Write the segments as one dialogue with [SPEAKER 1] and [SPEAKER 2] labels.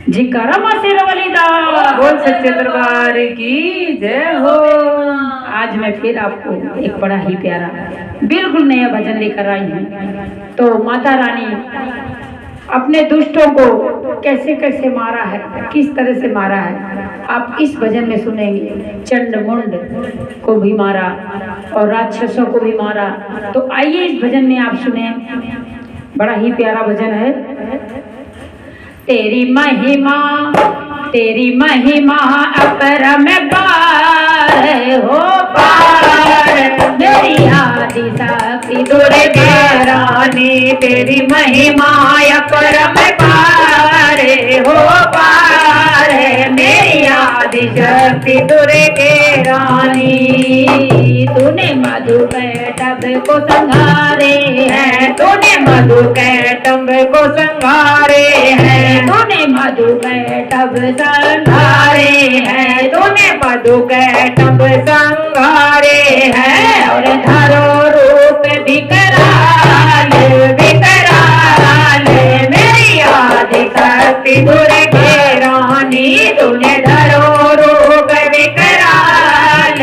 [SPEAKER 1] जी करम सिरवलीदा
[SPEAKER 2] बोल सच्चे दरबार की जय हो।
[SPEAKER 1] आज मैं फिर आपको एक बड़ा ही प्यारा बिल्कुल नया भजन लेकर आई हूँ। तो माता रानी अपने दुष्टों को कैसे कैसे मारा है, किस तरह से मारा है, आप इस भजन में सुनेंगे। चंड मुंड को भी मारा और राक्षसों को भी मारा। तो आइए इस भजन में आप सुने, बड़ा ही प्यारा भजन है। तेरी महिमा अपरम पार हो पार, मेरी आदि शक्ति दुर्गे रानी। तेरी महिमा अपरम पार हो पार, मेरी आदि शक्ति दुर्गे रानी। तूने मधु कैटभ को संहारे है, तूने मधु कैटभ को संहारे है, तूने मधु कैटभ संहारे है, तूने मधु कैटभ संहारे है। और धरो रूप विकराल विकराल, मेरी आदि शक्ति दुर्गे रानी। तूने धरो रूप विकराल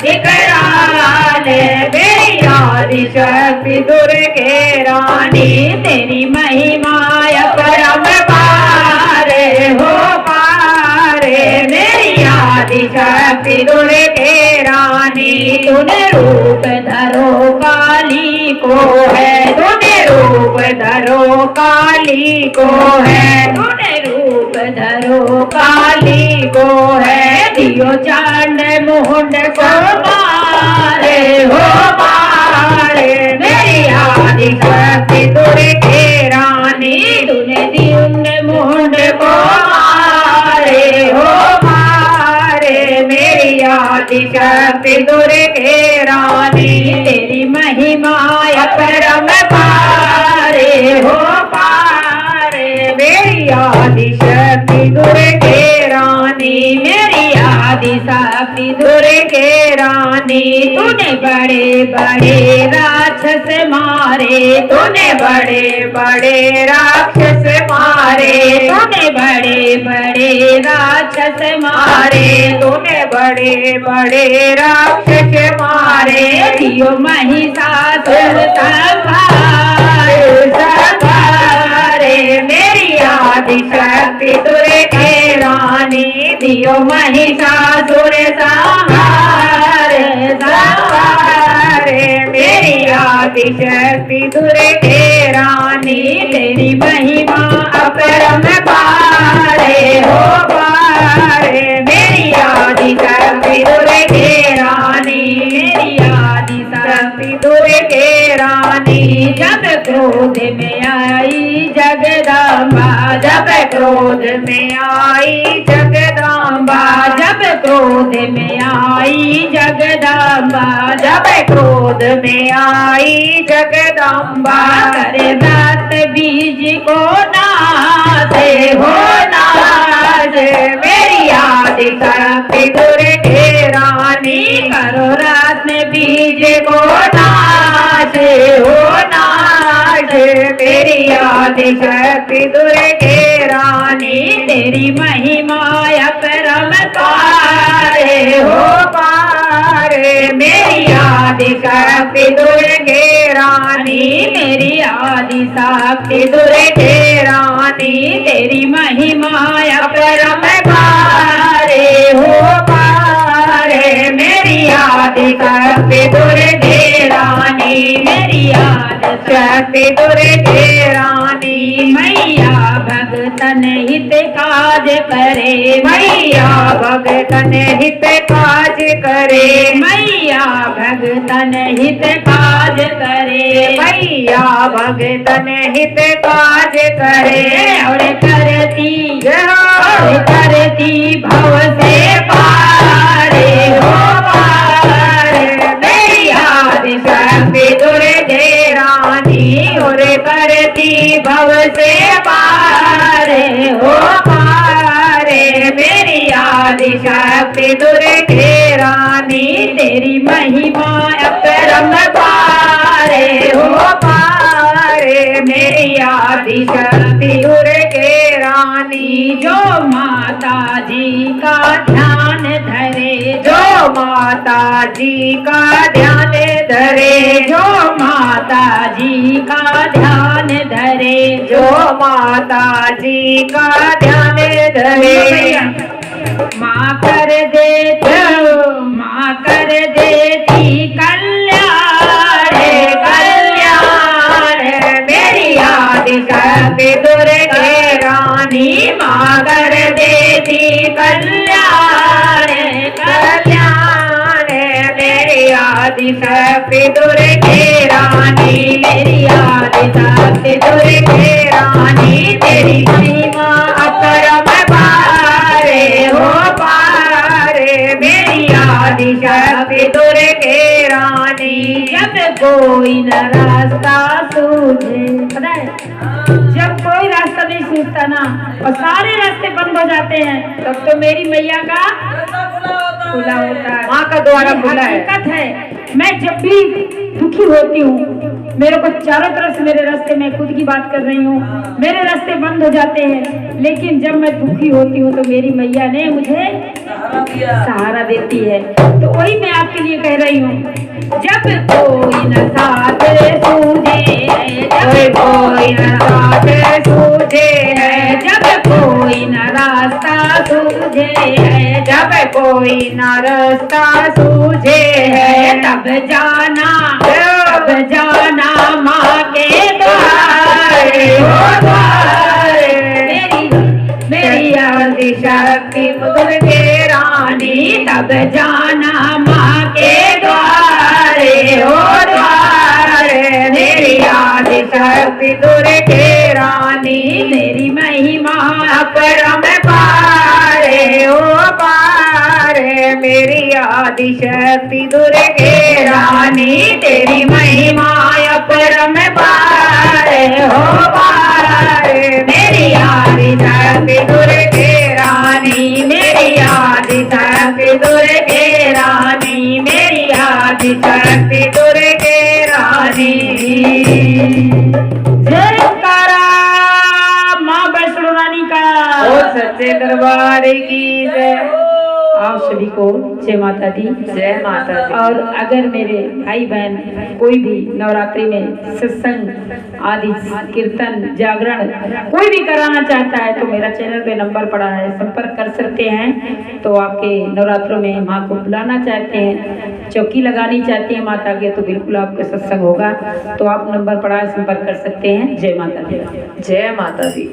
[SPEAKER 1] विकराल, मेरी आदि शक्ति दुर्गे रानी। तेरी महिमा अपरम पार हो पार, मेरी आदि शक्ति दुर्गे रानी। तूने रूप धरो काली को है, तूने रूप धरो काली को है, तूने रूप धरो काली को है। दियो चांद मुंड को मारे हो मारे, मेरी आदि शक्ति दुर्गे रानी। तूने दियो मुंड को मारे हो मारे, मेरी आदि शक्ति दुर्गे रानी। तेरी महिमा अपरम पारे हो पारे, मेरी आदि शक्ति दुर्गे रानी। मेरी आदि शक्ति दुर्गे रानी। तूने बड़े बड़े राक्षस मारे, तूने बड़े बड़े राक्षस मारे, तूने बड़े बड़े राक्षस मारे, तूने बड़े बड़े राक्षस मारे। दियो महिषासुर संहारे संहारे, मेरी आदि शक्ति दुर्गे रानी। दियो महिषासुर संहारे संहारे, मेरी आदि शक्ति दुर्गे रानी। तेरी महिमा अपरम पारे हो पारे, मेरी आदि शक्ति दुर्गे रानी। मेरी आदि शक्ति दुर्गे रानी। जब क्रोध में आई जगदम्बा, जब क्रोध में आई जगदम्बा, जब क्रोध में आई जगदम्बा, जब क्रोध में आई जगदम्बा। करे रात बीज को नाचे हो नाचे, मेरी आदि शक्ति दुर्गे रानी। करो रात में बीज को नाचे हो नाचे, मेरी आदि शक्ति दुर्गे रानी। तेरी महिमा अपरम पारे हो पारे, मेरी आदि शक्ति दुर्गे रानी। मेरी आदि शक्ति दुर्गे रानी। तेरी महिमा अपरम पारे हो पारे, मेरी आदि शक्ति दुर्गे रानी। मेरी आदि शक्ति दुर्गे रानी। मैया भगतन हित काज करे, मैया भगतन हित काज करे, मैया भगतन हित काज करे, मैया भगतन हित काज करे। और करती भव से पारे हो पारे, मेरी आदि शक्ति दुर्गे रानी। और करती भव से पारे हो पारे, मेरी आदि शक्ति दुर्गे रानी। तेरी महिमा अपरम पारे हो पारे, मेरी आदि शक्ति दुर्गे रानी।
[SPEAKER 2] रानी,
[SPEAKER 1] जो माता जी का ध्यान धरे,
[SPEAKER 2] जो माता जी का ध्यान धरे,
[SPEAKER 1] जो माता जी का ध्यान धरे,
[SPEAKER 2] जो माता जी का ध्यान धरे,
[SPEAKER 1] माँ कर देती कल्याण,
[SPEAKER 2] कल्याण मेरी आदिशक्ति दुर्गे रानी, माँ कर देती कल्याण, कल्याण मेरी आदिशक्ति दुर्गे रानी, मेरी आदिशक्ति दुर्गे रानी, तेरी महिमा अपरम पारे हो पारे, मेरी आदिशक्ति दुर्गे रानी।
[SPEAKER 1] जब कोई न रास्ता सूझे, पता है जब कोई रास्ता नहीं सूझता ना और सारे रास्ते बंद हो जाते हैं, तब तो मेरी मैया का खुला होता है,
[SPEAKER 2] माँ का द्वारा खुला है।
[SPEAKER 1] हकीकत है। मैं जब भी दुखी होती हूँ, मेरे को चारों तरफ से मेरे रास्ते, मैं खुद की बात कर रही हूँ, मेरे रास्ते बंद हो जाते हैं, लेकिन जब मैं दुखी होती हूँ तो मेरी मैया ने मुझे सहारा देती है। तो वही मैं आपके लिए कह रही हूँ, जब कोई न साथ सूझे, जब
[SPEAKER 2] कोई न साथ सूझे है,
[SPEAKER 1] जब कोई न रास्ता सूझे है,
[SPEAKER 2] जब कोई न रास्ता सूझे है,
[SPEAKER 1] तब जाना माँ के द्वारे,
[SPEAKER 2] ओ द्वारे,
[SPEAKER 1] मेरी
[SPEAKER 2] आदिशक्ति दुर्गे रानी,
[SPEAKER 1] तब जाना माँ के द्वारे,
[SPEAKER 2] ओ द्वारे, मेरी आदिशक्ति दुर्गे रानी,
[SPEAKER 1] तेरी महिमा
[SPEAKER 2] अपरम पारे ओ पारे, मेरी आदिशक्ति दुर्गे रानी, तेरी महिमा अपरम पारे हो पारे, मेरी आदिशक्ति दुर्गे रानी, मेरी आदिशक्ति दुर्गे रानी, मेरी आदिशक्ति दुर्गे रानी।
[SPEAKER 1] जयकारा माँ वैष्णो रानी का।
[SPEAKER 2] ओ सच्चे दरबार की जय।
[SPEAKER 1] आप सभी को जय माता दी।
[SPEAKER 2] जय माता दी।
[SPEAKER 1] और अगर मेरे भाई बहन कोई भी नवरात्रि में सत्संग आदि कीर्तन जागरण कोई भी कराना चाहता है तो मेरा चैनल पे नंबर पड़ा है, संपर्क कर सकते हैं। तो आपके नवरात्रों में माँ को बुलाना चाहते हैं, चौकी लगानी चाहती है माता के, तो बिल्कुल आपका सत्संग होगा। तो आप नंबर पड़ा है, संपर्क कर सकते हैं। जय माता दी।
[SPEAKER 2] जय माता दी।